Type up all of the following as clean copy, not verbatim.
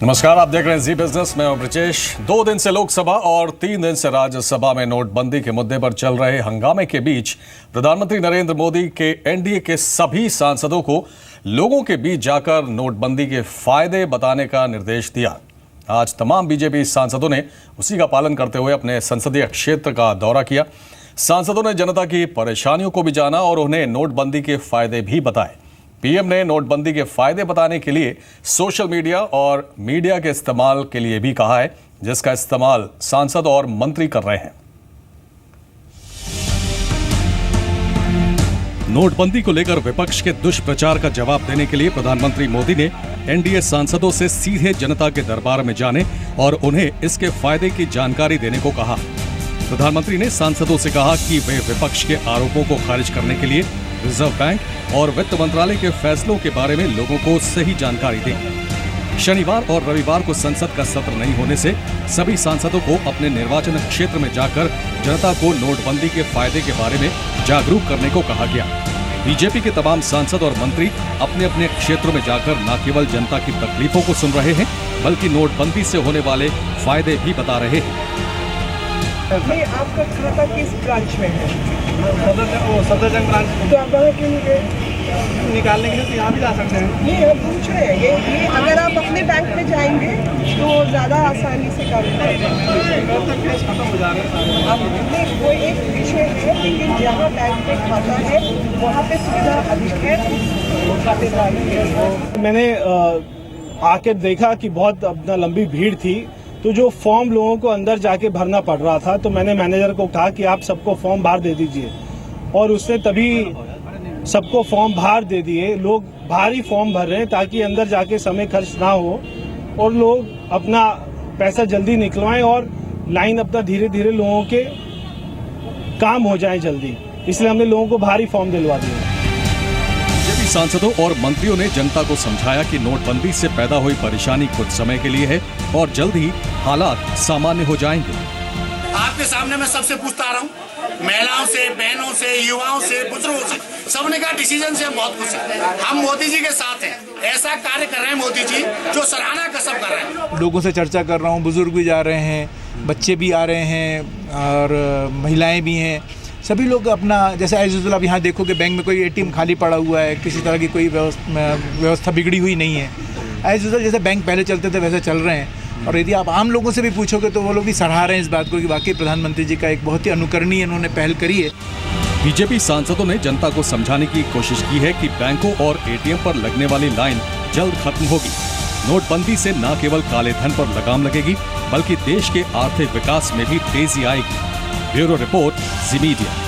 नमस्कार, आप देख रहे हैं जी बिजनेस। मैं हूं ब्रिजेश। 2 दिन से लोकसभा और 3 दिन से राज्यसभा में नोटबंदी के मुद्दे पर चल रहे हंगामे के बीच प्रधानमंत्री नरेंद्र मोदी के एनडीए के सभी सांसदों को लोगों के बीच जाकर नोटबंदी के फायदे बताने का निर्देश दिया। आज तमाम बीजेपी सांसदों ने उसी का पालन करते हुए अपने संसदीय क्षेत्र का दौरा किया। सांसदों ने जनता की परेशानियों को भी जाना और उन्हें नोटबंदी के फायदे भी बताए। पीएम ने नोटबंदी के फायदे बताने के लिए सोशल मीडिया और मीडिया के इस्तेमाल के लिए भी कहा है, जिसका इस्तेमाल सांसद और मंत्री कर रहे हैं। नोटबंदी को लेकर विपक्ष के दुष्प्रचार का जवाब देने के लिए प्रधानमंत्री मोदी ने एनडीए सांसदों से सीधे जनता के दरबार में जाने और उन्हें इसके फायदे की जानकारी देने को कहा। प्रधानमंत्री ने सांसदों से कहा कि वे विपक्ष के आरोपों को खारिज करने के लिए रिजर्व बैंक और वित्त मंत्रालय के फैसलों के बारे में लोगों को सही जानकारी दें। शनिवार और रविवार को संसद का सत्र नहीं होने से सभी सांसदों को अपने निर्वाचन क्षेत्र में जाकर जनता को नोटबंदी के फायदे के बारे में जागरूक करने को कहा गया। बीजेपी के तमाम सांसद और मंत्री अपने अपने क्षेत्रों में जाकर न केवल जनता की तकलीफों को सुन रहे हैं, बल्कि नोटबंदी से होने वाले फायदे भी बता रहे हैं। आपका खाता किस ब्रांच में है? सफदरजंग ब्रांच। तो आप वहाँ क्यों नहीं गए? निकालने के लिए तो यहाँ भी जा सकते हैं। ये हम पूछ रहे हैं, ये अगर आप अपने बैंक में जाएंगे तो ज़्यादा आसानी से काम करेंगे। केस खत्म हो जा रहा है। अब वो एक विषय है, लेकिन जहाँ बैंक में खाता है वहाँ पे सुविधा अधिक है खातेदार की। मैंने आके देखा कि बहुत अपना लंबी भीड़ थी, तो जो फॉर्म लोगों को अंदर जाके भरना पड़ रहा था, तो मैंने मैनेजर को कहा कि आप सबको फॉर्म बाहर दे दीजिए, और उसने तभी सबको फॉर्म बाहर दे दिए। लोग बाहर ही फॉर्म भर रहे हैं ताकि अंदर जाके समय खर्च ना हो और लोग अपना पैसा जल्दी निकलवाएं और लाइन अपना धीरे धीरे लोगों के काम हो जाए जल्दी, इसलिए हमने लोगों को बाहर ही फॉर्म दिलवा दिए। बीजेपी सांसदों और मंत्रियों ने जनता को समझाया कि नोटबंदी से पैदा हुई परेशानी कुछ समय के लिए है और जल्द ही हालात सामान्य हो जाएंगे। आपके सामने मैं सबसे पूछता आ रहा हूँ, महिलाओं से, बहनों से, युवाओं से, बुजुर्गों से, सबने कहा डिसीजन से हम बहुत खुश हैं। हम मोदी जी के साथ हैं। ऐसा कार्य कर रहे हैं मोदी जी जो सराहना का सब कर रहे हैं। लोगों से चर्चा कर रहा हूँ, बुजुर्ग भी जा रहे हैं, बच्चे भी आ रहे हैं और महिलाएं भी हैं। सभी लोग अपना, जैसे एज यूजुअल आप यहाँ देखो कि बैंक में कोई एटीएम खाली पड़ा हुआ है, किसी तरह की कोई व्यवस्था बिगड़ी हुई नहीं है। एज यूजुअल जैसे बैंक पहले चलते थे वैसे चल रहे हैं। और यदि आप आम लोगों से भी पूछोगे तो वो लोग भी सराह रहे हैं इस बात को कि वाकई प्रधानमंत्री जी का एक बहुत ही अनुकरणीय इन्होंने पहल करी है। बीजेपी सांसदों ने जनता को समझाने की कोशिश की है कि बैंकों और एटीएम पर लगने वाली लाइन जल्द खत्म होगी। नोटबंदी से न केवल काले धन पर लगाम लगेगी, बल्कि देश के आर्थिक विकास में भी तेजी आएगी। ब्यूरो रिपोर्ट, जी मीडिया।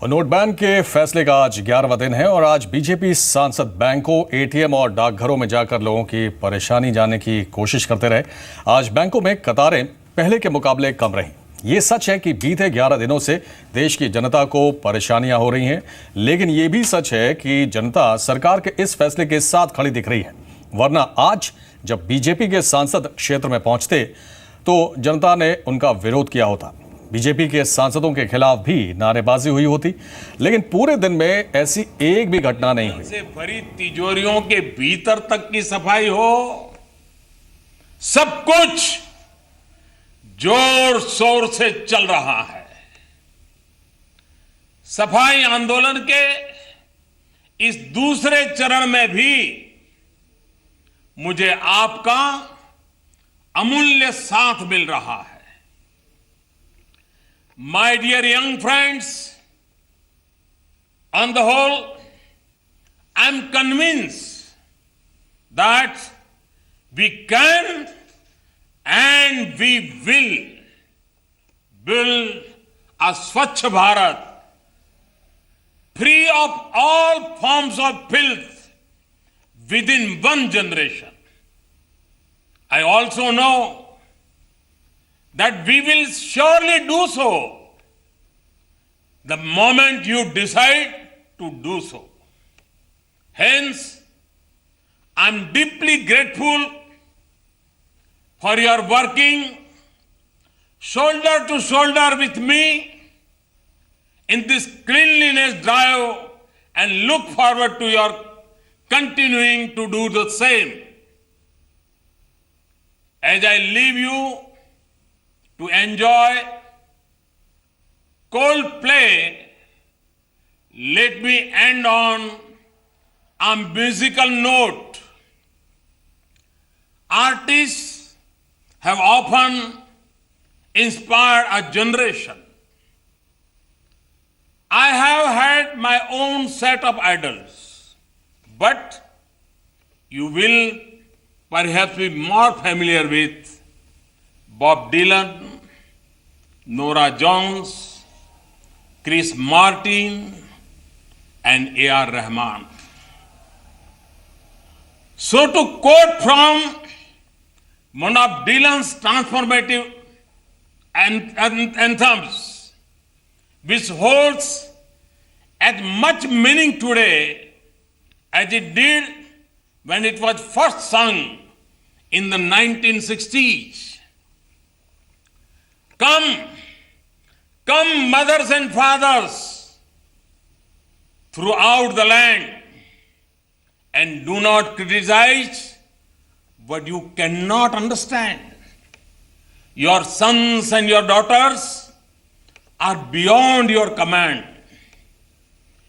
नोट बैन के फैसले का आज 11वां दिन है और आज बीजेपी सांसद बैंकों, एटीएम और डाकघरों में जाकर लोगों की परेशानी जानने की कोशिश करते रहे। आज बैंकों में कतारें पहले के मुकाबले कम रहीं। ये सच है कि बीते 11 दिनों से देश की जनता को परेशानियां हो रही हैं, लेकिन ये भी सच है कि जनता सरकार के इस फैसले के साथ खड़ी दिख रही है। वरना आज जब बीजेपी के सांसद क्षेत्र में पहुंचते तो जनता ने उनका विरोध किया होता। बीजेपी के सांसदों के खिलाफ भी नारेबाजी हुई होती, लेकिन पूरे दिन में ऐसी एक भी घटना नहीं हुई। से भरी तिजोरियों के भीतर तक की सफाई हो, सब कुछ जोर शोर से चल रहा है। सफाई आंदोलन के इस दूसरे चरण में भी मुझे आपका अमूल्य साथ मिल रहा है। My dear young friends, on the whole, I'm convinced that we can and we will build a Swachh Bharat free of all forms of filth within one generation. I also know that we will surely do so the moment you decide to do so. Hence, I'm deeply grateful for your working shoulder to shoulder with me in this cleanliness drive and look forward to your continuing to do the same. as I leave you to enjoy Coldplay, let me end on a musical note. Artists have often inspired a generation. I have had my own set of idols, but you will perhaps be more familiar with Bob Dylan, Nora Jones, Chris Martin, and A.R. Rahman. So to quote from one of Dylan's transformative anthems, which holds as much meaning today as it did when it was first sung in the 1960s. Come, come mothers and fathers throughout the land, and do not criticize what you cannot understand. Your sons and your daughters are beyond your command.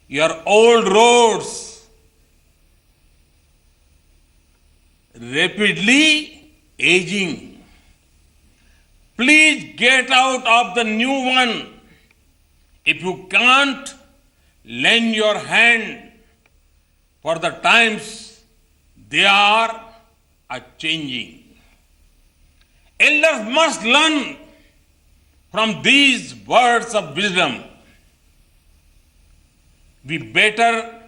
Your old roads rapidly aging. Please get out of the new one. If you can't, lend your hand, for the times they are changing. Elders must learn from these words of wisdom. We better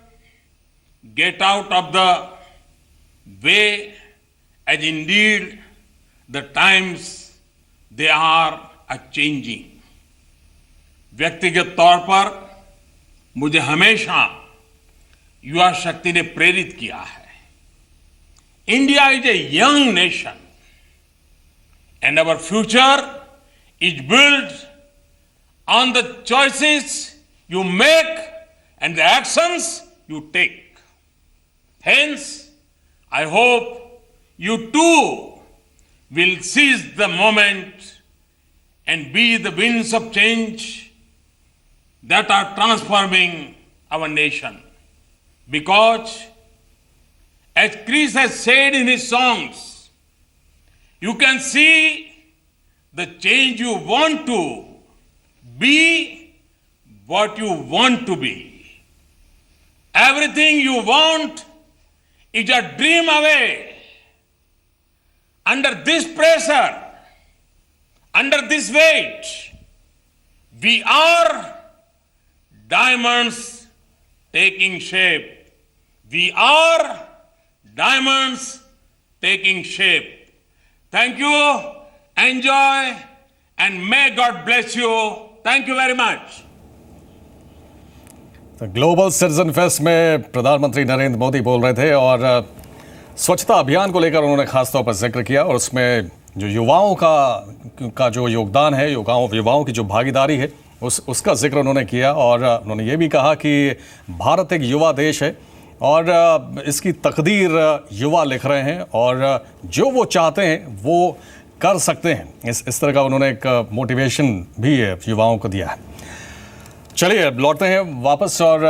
get out of the way, as indeed the times they are changing. व्यक्तिगत तौर पर मुझे हमेशा युवा शक्ति ने प्रेरित किया है. India is a young nation and our future is built on the choices you make and the actions you take. Hence, I hope you too will seize the moment and be the winds of change that are transforming our nation. Because, as Chris has said in his songs, you can see the change you want to be, what you want to be. Everything you want is a dream away. Under this pressure, under this weight, we are diamonds taking shape. We are diamonds taking shape. Thank you, enjoy, and may God bless you. Thank you very much. तो global citizen fest में प्रधानमंत्री नरेंद्र मोदी बोल रहे थे और स्वच्छता अभियान को लेकर उन्होंने खासतौर पर जिक्र किया और उसमें जो युवाओं का जो योगदान है, युवाओं की जो भागीदारी है उसका जिक्र उन्होंने किया और उन्होंने ये भी कहा कि भारत एक युवा देश है और इसकी तकदीर युवा लिख रहे हैं और जो वो चाहते हैं वो कर सकते हैं. इस तरह का उन्होंने एक मोटिवेशन भी युवाओं को दिया है. चलिए लौटते हैं वापस और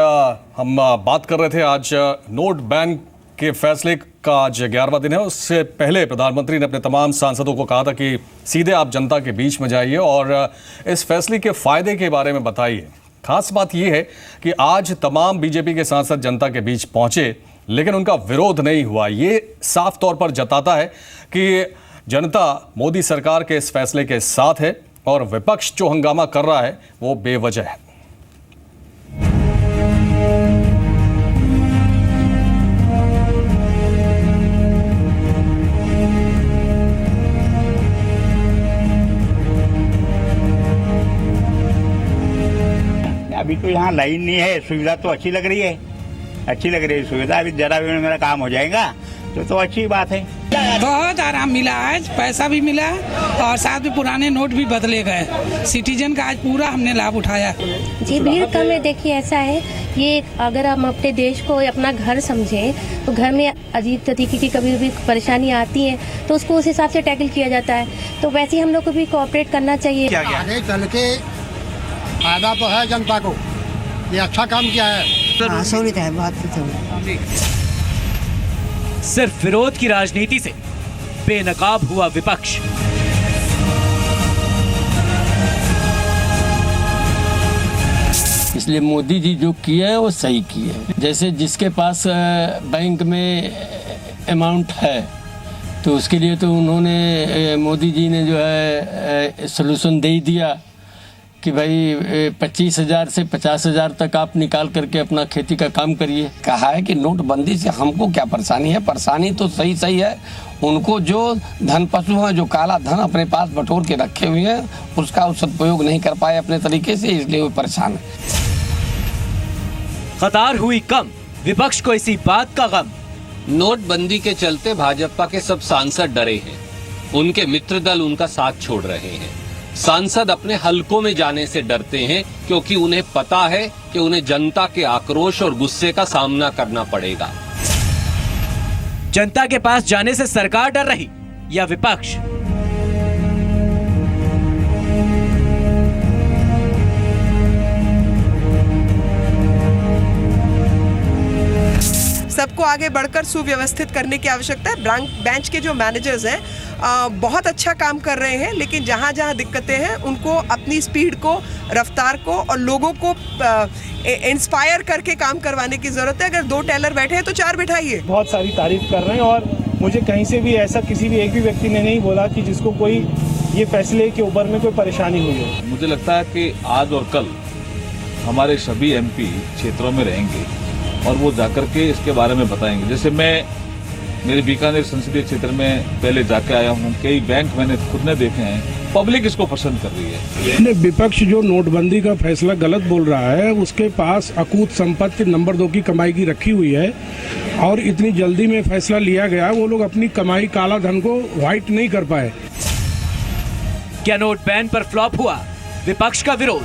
हम बात कर रहे थे आज नोट बैन के फैसले का आज 11वां दिन है. उससे पहले प्रधानमंत्री ने अपने तमाम सांसदों को कहा था कि सीधे आप जनता के बीच में जाइए और इस फैसले के फ़ायदे के बारे में बताइए. खास बात यह है कि आज तमाम बीजेपी के सांसद जनता के बीच पहुंचे लेकिन उनका विरोध नहीं हुआ. ये साफ तौर पर जताता है कि जनता मोदी सरकार के इस फैसले के साथ है और विपक्ष जो हंगामा कर रहा है वो बेवजह है. अभी तो यहाँ लाइन नहीं है, सुविधा तो अच्छी लग रही है सुविधा. अभी जरा भी मेरा काम हो जाएगा तो अच्छी बात है. बहुत आराम मिला, आज पैसा भी मिला और साथ में पुराने नोट भी बदले गए। सिटीजन का आज पूरा हमने लाभ उठाया। जी भीड़ कम है। देखिए ऐसा है, ये अगर हम अपने देश को अपना घर समझें तो घर में अजीब तरीके की कभी भी परेशानी आती है तो उसको उस हिसाब से टैकल किया जाता है। तो वैसे ही हम लोग को भी कोऑपरेट करना चाहिए। आगे चल के फायदा तो है जनता को, ये अच्छा काम किया है। सहूलियत है, बहुत। सिर्फ विरोध की राजनीति से बेनकाब हुआ विपक्ष। इसलिए मोदी जी जो किए हैं वो सही किए हैं। जैसे जिसके पास बैंक में अमाउंट है तो उसके लिए तो उन्होंने मोदी जी ने जो है सलूशन दे ही दिया कि भाई 25,000 से 50,000 तक आप निकाल करके अपना खेती का काम करिए। कहा है कि नोटबंदी से हमको क्या परेशानी है, परेशानी तो सही है उनको जो धन पशु हैं, जो काला धन अपने पास बटोर के रखे हुए हैं, उसका सदुपयोग नहीं कर पाए अपने तरीके से, इसलिए वो परेशान है। कतार हुई कम, विपक्ष को इसी बात का गम। नोटबंदी के चलते भाजपा के सब सांसद डरे हैं, उनके मित्र दल उनका साथ छोड़ रहे हैं। सांसद अपने हलकों में जाने से डरते हैं क्योंकि उन्हें पता है कि उन्हें जनता के आक्रोश और गुस्से का सामना करना पड़ेगा। जनता के पास जाने से सरकार डर रही या विपक्ष? सबको आगे बढ़कर सुव्यवस्थित करने की आवश्यकता है। बेंच के जो मैनेजर्स हैं बहुत अच्छा काम कर रहे हैं, लेकिन जहाँ जहाँ दिक्कतें हैं उनको अपनी स्पीड को, रफ्तार को और लोगों को इंस्पायर करके काम करवाने की ज़रूरत है। अगर 2 टेलर बैठे हैं तो 4 बिठाइए। बहुत सारी तारीफ कर रहे हैं और मुझे कहीं से भी ऐसा किसी भी एक भी व्यक्ति ने नहीं बोला कि जिसको कोई ये फैसले के ऊपर में कोई परेशानी हुई है। मुझे लगता है कि आज और कल हमारे सभी एमपी क्षेत्रों में रहेंगे और वो जाकर के इसके बारे में बताएंगे। जैसे मैं मेरे बीकानेर संसदीय क्षेत्र में पहले जाके आया हूँ, कई बैंक मैंने खुद ने देखे हैं, पब्लिक इसको पसंद कर रही है। विपक्ष जो नोटबंदी का फैसला गलत बोल रहा है, उसके पास अकूत संपत्ति नंबर 2 की कमाई की रखी हुई है और इतनी जल्दी में फैसला लिया गया, वो लोग अपनी कमाई काला धन को व्हाइट नहीं कर पाए। क्या नोट बैन पर फ्लॉप हुआ विपक्ष का विरोध?